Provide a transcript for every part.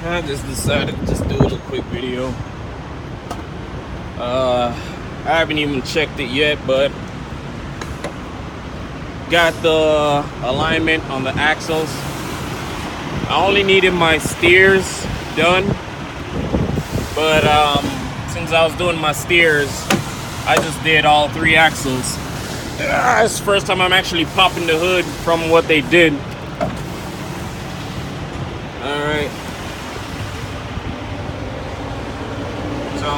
I just decided to just do a little quick video. I haven't even checked it yet, but got the alignment on the axles. I only needed my steers done, but since I was doing my steers, I just did all 3 axles. It's the first time I'm actually popping the hood from what they did. Alright. So,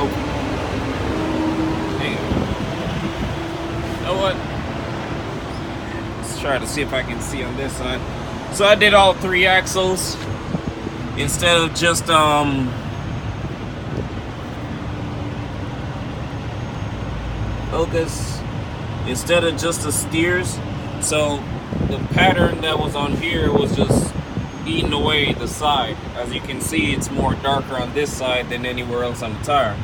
hang on. You know what? Let's try to see if I can see on this side. So I did all 3 axles instead of just focus. Instead of just the steers. So the pattern that was on here was just eating away the side. As you can see, it's more darker on this side than anywhere else on the tire.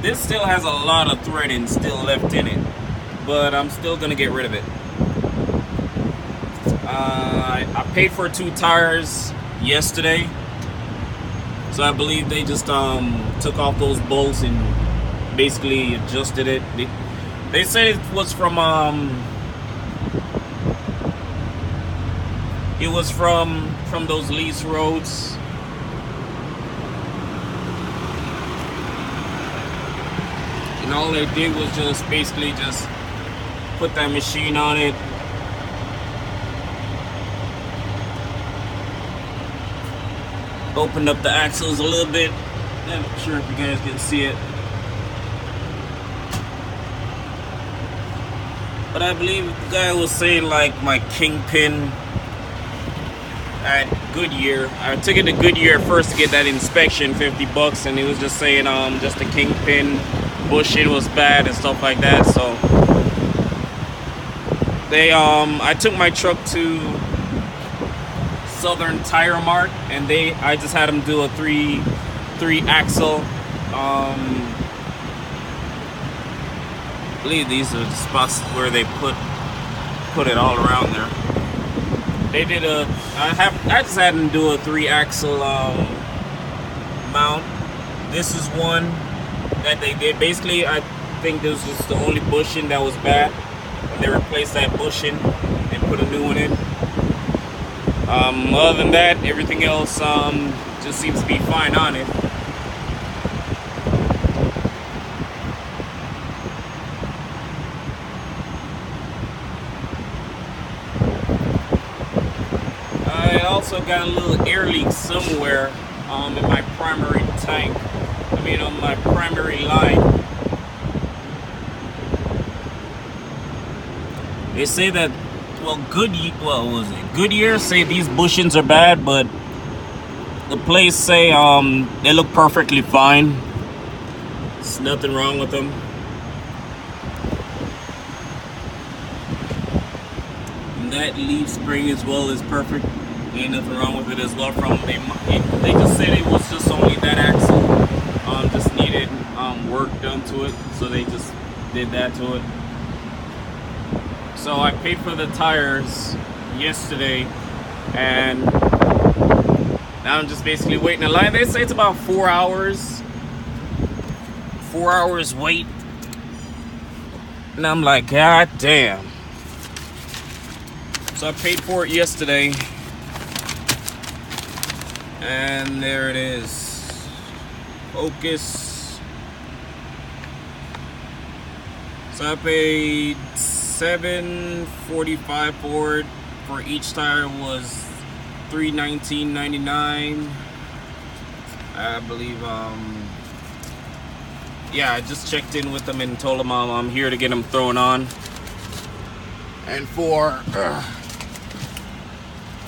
This still has a lot of threading still left in it, but I'm still gonna get rid of it. I paid for 2 tires yesterday, so I believe they just took off those bolts and basically adjusted it. They said it was from those lease roads. And all they did was just basically just put that machine on it. Opened up the axles a little bit. I'm not sure if you guys can see it. But I believe the guy was saying like my kingpin at Goodyear. I took it to Goodyear first to get that inspection, $50, and he was just saying just the kingpin bushing was bad and stuff like that. So they I took my truck to Southern Tire Mart, and I just had them do a three axle. I believe these are the spots where they put it all around there. They did I just had them do a 3 axle mount. This is one that they did. Basically, I think this was the only bushing that was bad, and they replaced that bushing and put a new one in. Other than that, everything else just seems to be fine on it. I also got a little air leak somewhere in my primary tank. I mean, on my primary line. They say that, Goodyear say these bushings are bad, but the place say they look perfectly fine. There's nothing wrong with them. And that leaf spring as well is perfect. Ain't nothing wrong with it as well. They just said it was just only that axle just needed work done to it, so they just did that to it. So I paid for the tires yesterday, and now I'm just basically waiting in line. They say it's about 4 hours. 4 hours wait. And I'm like, God damn. So I paid for it yesterday. And there it is. Focus. So I paid $7.45 for it. For each tire was $319.99. I believe yeah, I just checked in with them and told them I'm here to get them thrown on. And for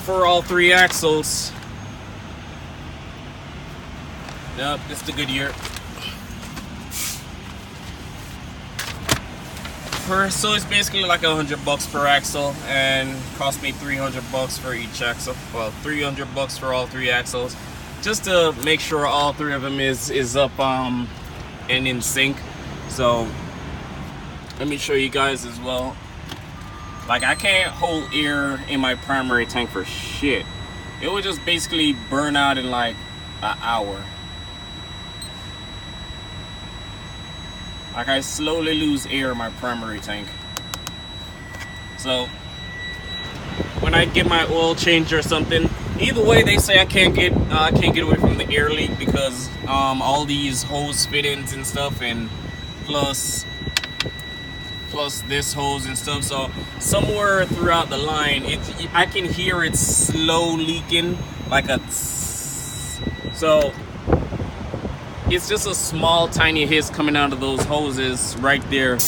all 3 axles, nope, it's the Goodyear. So it's basically like $100 per axle, and cost me $300 for each axle. Well, $300 for all 3 axles, just to make sure all 3 of them is up and in sync. So let me show you guys as well. Like, I can't hold air in my primary tank for shit. it would just basically burn out in like an hour. Like I slowly lose air in my primary tank. So when I get my oil change or something, either way they say I can't get away from the air leak because all these hose fittings and stuff, and plus this hose and stuff. So somewhere throughout the line, I can hear it slow leaking, like a tss. So it's just a small tiny hiss coming out of those hoses right there,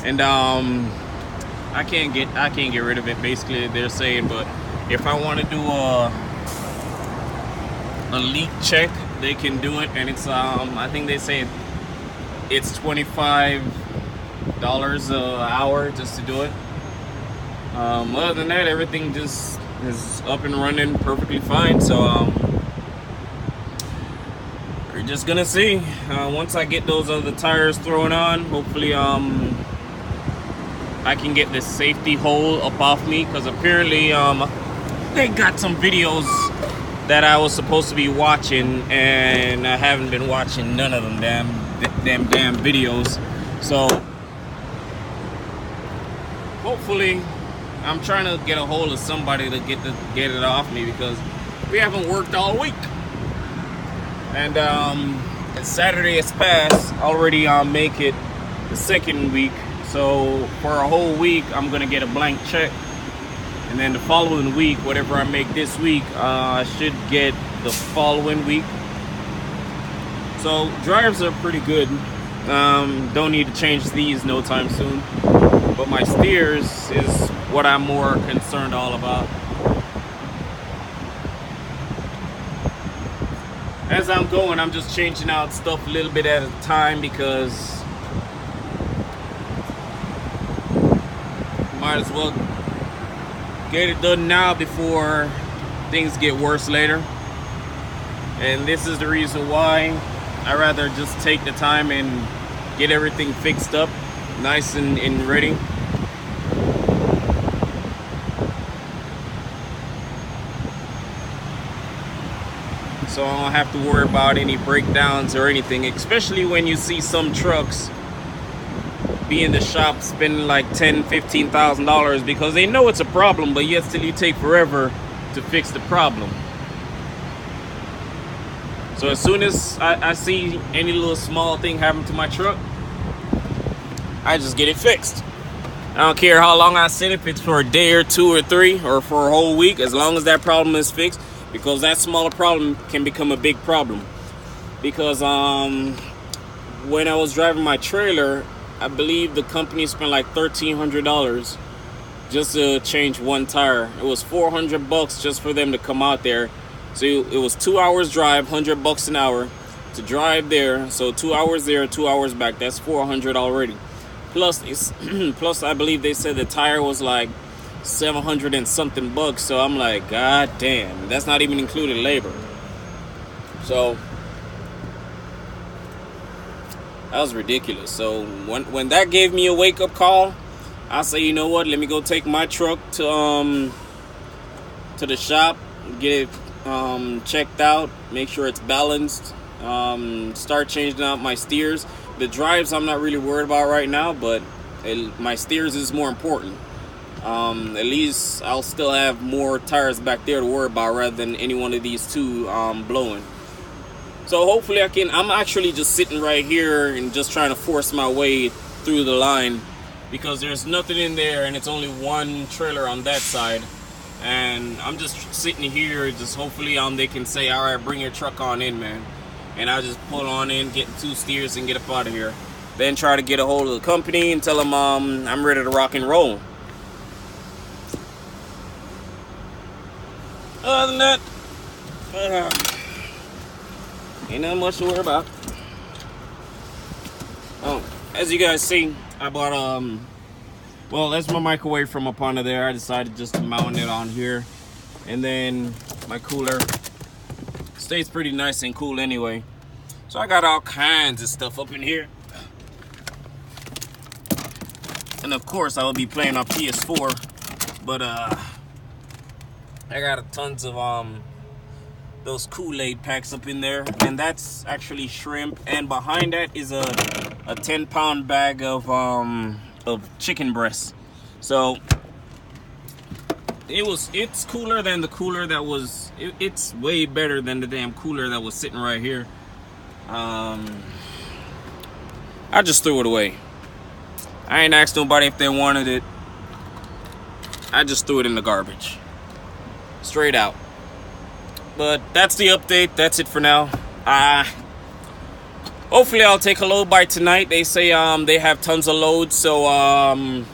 and I can't get rid of it, basically they're saying. But if I want to do a leak check, they can do it, and it's I think they say it's $25 an hour just to do it. Other than that, everything just is up and running perfectly fine. So we're just gonna see. Once I get those other tires thrown on, hopefully I can get this safety hole up off me, because apparently they got some videos that I was supposed to be watching, and I haven't been watching none of them damn videos. So hopefully I'm trying to get a hold of somebody to get it off me, because we haven't worked all week. And Saturday has passed already. Make it the second week, so for a whole week I'm gonna get a blank check, and then the following week, whatever I make this week, I should get the following week. So drives are pretty good. Don't need to change these no time soon, but my steers is what I'm more concerned all about. As I'm going, I'm just changing out stuff a little bit at a time, because might as well get it done now before things get worse later. And this is the reason why I rather just take the time and get everything fixed up nice and ready. So I don't have to worry about any breakdowns or anything, especially when you see some trucks be in the shop spending like $10,000-$15,000 because they know it's a problem, but yet still you take forever to fix the problem. So as soon as I see any little small thing happen to my truck, I just get it fixed. I don't care how long I sit, if it's for a day or two or three or for a whole week, as long as that problem is fixed, because that smaller problem can become a big problem. Because when I was driving my trailer, I believe the company spent like $1,300 just to change one tire. It was $400 just for them to come out there. So it was 2 hours drive, $100 an hour to drive there. So 2 hours there, 2 hours back. That's $400 already. Plus, plus I believe they said the tire was like $700 and something bucks. So I'm like, God damn, that's not even including labor. So that was ridiculous. So when that gave me a wake-up call, I say, you know what, let me go take my truck to the shop, get it checked out, make sure it's balanced, start changing out my steers. The drives I'm not really worried about right now, but my steers is more important. At least I'll still have more tires back there to worry about rather than any one of these two blowing. So hopefully I'm actually just sitting right here and just trying to force my way through the line, because there's nothing in there and it's only one trailer on that side. And I'm just sitting here, just hopefully they can say, all right, bring your truck on in, man. And I'll just pull on in, get 2 steers and get up out of here. Then try to get a hold of the company and tell them I'm ready to rock and roll. Other than that, ain't nothing much to worry about. Oh, as you guys see, I bought well, that's my microwave from up under there. I decided just to mount it on here, and then my cooler stays pretty nice and cool anyway. So I got all kinds of stuff up in here, and of course I will be playing on PS4. But I got tons of those Kool-Aid packs up in there, and that's actually shrimp. And behind that is a 10-pound bag of chicken breasts. So it's cooler than the cooler that was. It's way better than the damn cooler that was sitting right here. I just threw it away. I ain't asked nobody if they wanted it. I just threw it in the garbage. Straight out. But that's the update. That's it for now. Hopefully I'll take a load by tonight. They say they have tons of loads, so I'm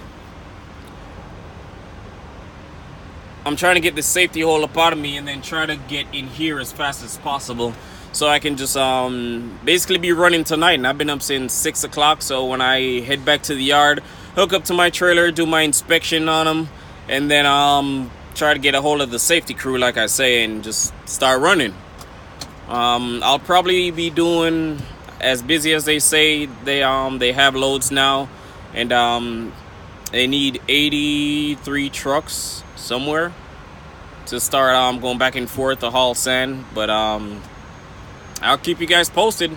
trying to get the safety hole up out of me and then try to get in here as fast as possible, so I can just basically be running tonight. And I've been up since 6 o'clock, so when I head back to the yard, hook up to my trailer, do my inspection on them, and then try to get a hold of the safety crew, like I say, and just start running. I'll probably be doing as busy as they say. They have loads now, and they need 83 trucks somewhere to start going back and forth to haul sand. But I'll keep you guys posted.